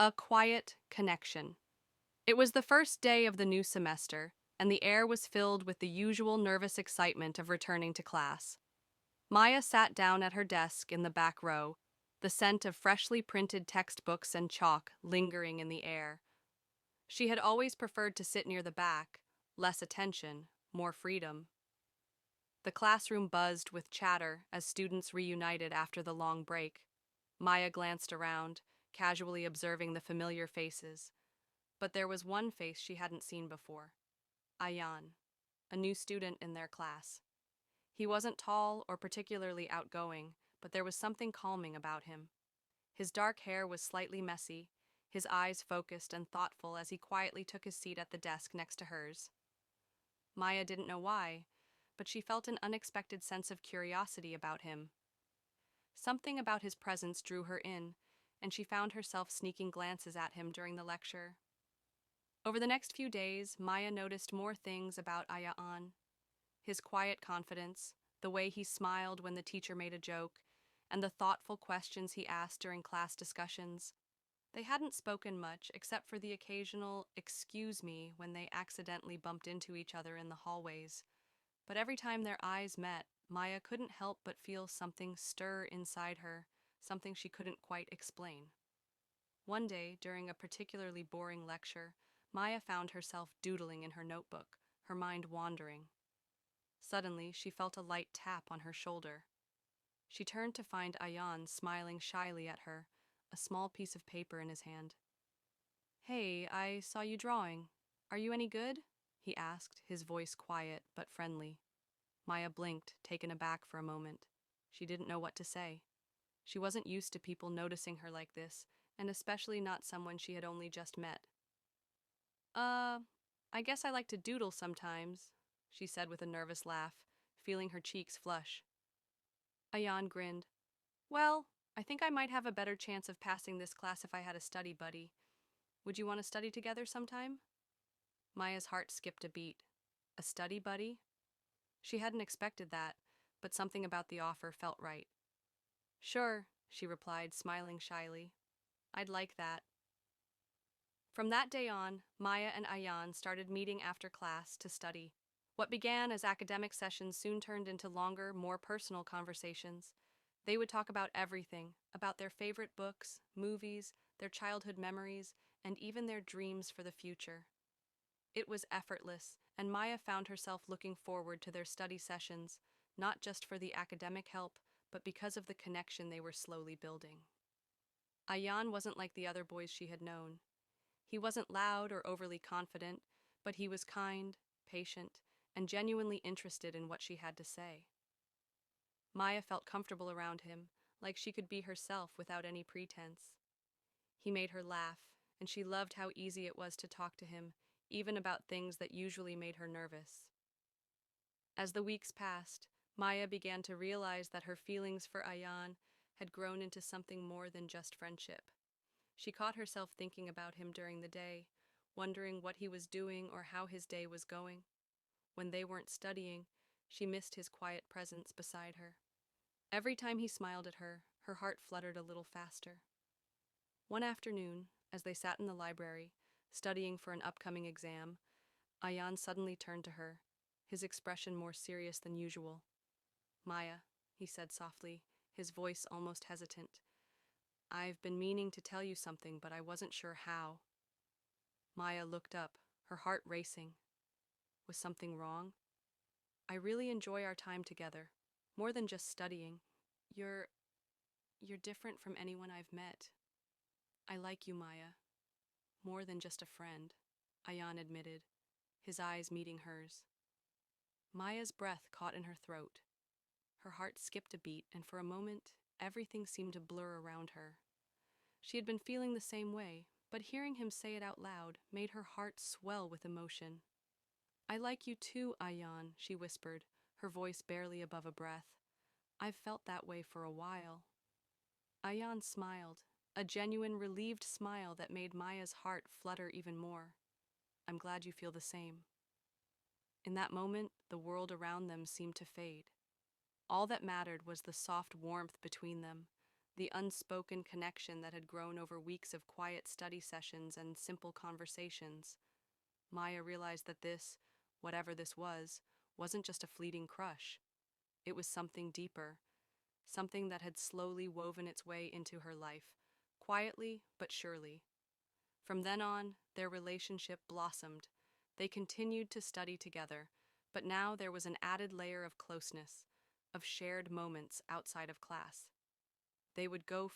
A quiet connection. It was the first day of the new semester, and the air was filled with the usual nervous excitement of returning to class. Maya sat down at her desk in the back row, the scent of freshly printed textbooks and chalk lingering in the air. She had always preferred to sit near the back, less attention, more freedom. The classroom buzzed with chatter as students reunited after the long break. Maya glanced around, casually observing the familiar faces. But there was one face she hadn't seen before: Ayan, a new student in their class. He wasn't tall or particularly outgoing, but there was something calming about him. His dark hair was slightly messy, his eyes focused and thoughtful as he quietly took his seat at the desk next to hers. Maya didn't know why, but she felt an unexpected sense of curiosity about him. Something about his presence drew her in, and she found herself sneaking glances at him during the lecture. Over the next few days, Maya noticed more things about Ayaan: his quiet confidence, the way he smiled when the teacher made a joke, and the thoughtful questions he asked during class discussions. They hadn't spoken much except for the occasional "excuse me" when they accidentally bumped into each other in the hallways. But every time their eyes met, Maya couldn't help but feel something stir inside her, something she couldn't quite explain. One day, during a particularly boring lecture, Maya found herself doodling in her notebook, her mind wandering. Suddenly, she felt a light tap on her shoulder. She turned to find Ayan smiling shyly at her, a small piece of paper in his hand. "Hey, I saw you drawing. Are you any good?" he asked, his voice quiet but friendly. Maya blinked, taken aback for a moment. She didn't know what to say. She wasn't used to people noticing her like this, and especially not someone she had only just met. Uh, I guess I like to doodle sometimes," she said with a nervous laugh, feeling her cheeks flush. Ayan grinned. "Well, I think I might have a better chance of passing this class if I had a study buddy. Would you want to study together sometime?" Maya's heart skipped a beat. A study buddy? She hadn't expected that, but something about the offer felt right. "Sure," she replied, smiling shyly. "I'd like that." From that day on, Maya and Ayan started meeting after class to study. What began as academic sessions soon turned into longer, more personal conversations. They would talk about everything, about their favorite books, movies, their childhood memories, and even their dreams for the future. It was effortless, and Maya found herself looking forward to their study sessions, not just for the academic help, but because of the connection they were slowly building. Ayan wasn't like the other boys she had known. He wasn't loud or overly confident, but he was kind, patient, and genuinely interested in what she had to say. Maya felt comfortable around him, like she could be herself without any pretense. He made her laugh, and she loved how easy it was to talk to him, even about things that usually made her nervous. As the weeks passed, Maya began to realize that her feelings for Ayan had grown into something more than just friendship. She caught herself thinking about him during the day, wondering what he was doing or how his day was going. When they weren't studying, she missed his quiet presence beside her. Every time he smiled at her, her heart fluttered a little faster. One afternoon, as they sat in the library, studying for an upcoming exam, Ayan suddenly turned to her, his expression more serious than usual. "Maya," he said softly, his voice almost hesitant, "I've been meaning to tell you something, but I wasn't sure how." Maya looked up, her heart racing. Was something wrong? "I really enjoy our time together, more than just studying. You're you're different from anyone I've met. I like you, Maya, more than just a friend," Ayan admitted, his eyes meeting hers. Maya's breath caught in her throat. Her heart skipped a beat, and for a moment, everything seemed to blur around her. She had been feeling the same way, but hearing him say it out loud made her heart swell with emotion. "I like you too, Ayan," she whispered, her voice barely above a breath. "I've felt that way for a while." Ayan smiled, a genuine, relieved smile that made Maya's heart flutter even more. "I'm glad you feel the same." In that moment, the world around them seemed to fade. All that mattered was the soft warmth between them, the unspoken connection that had grown over weeks of quiet study sessions and simple conversations. Maya realized that this, whatever this was, wasn't just a fleeting crush. It was something deeper, something that had slowly woven its way into her life, quietly but surely. From then on, their relationship blossomed. They continued to study together, but now there was an added layer of closeness, of shared moments outside of class. They would go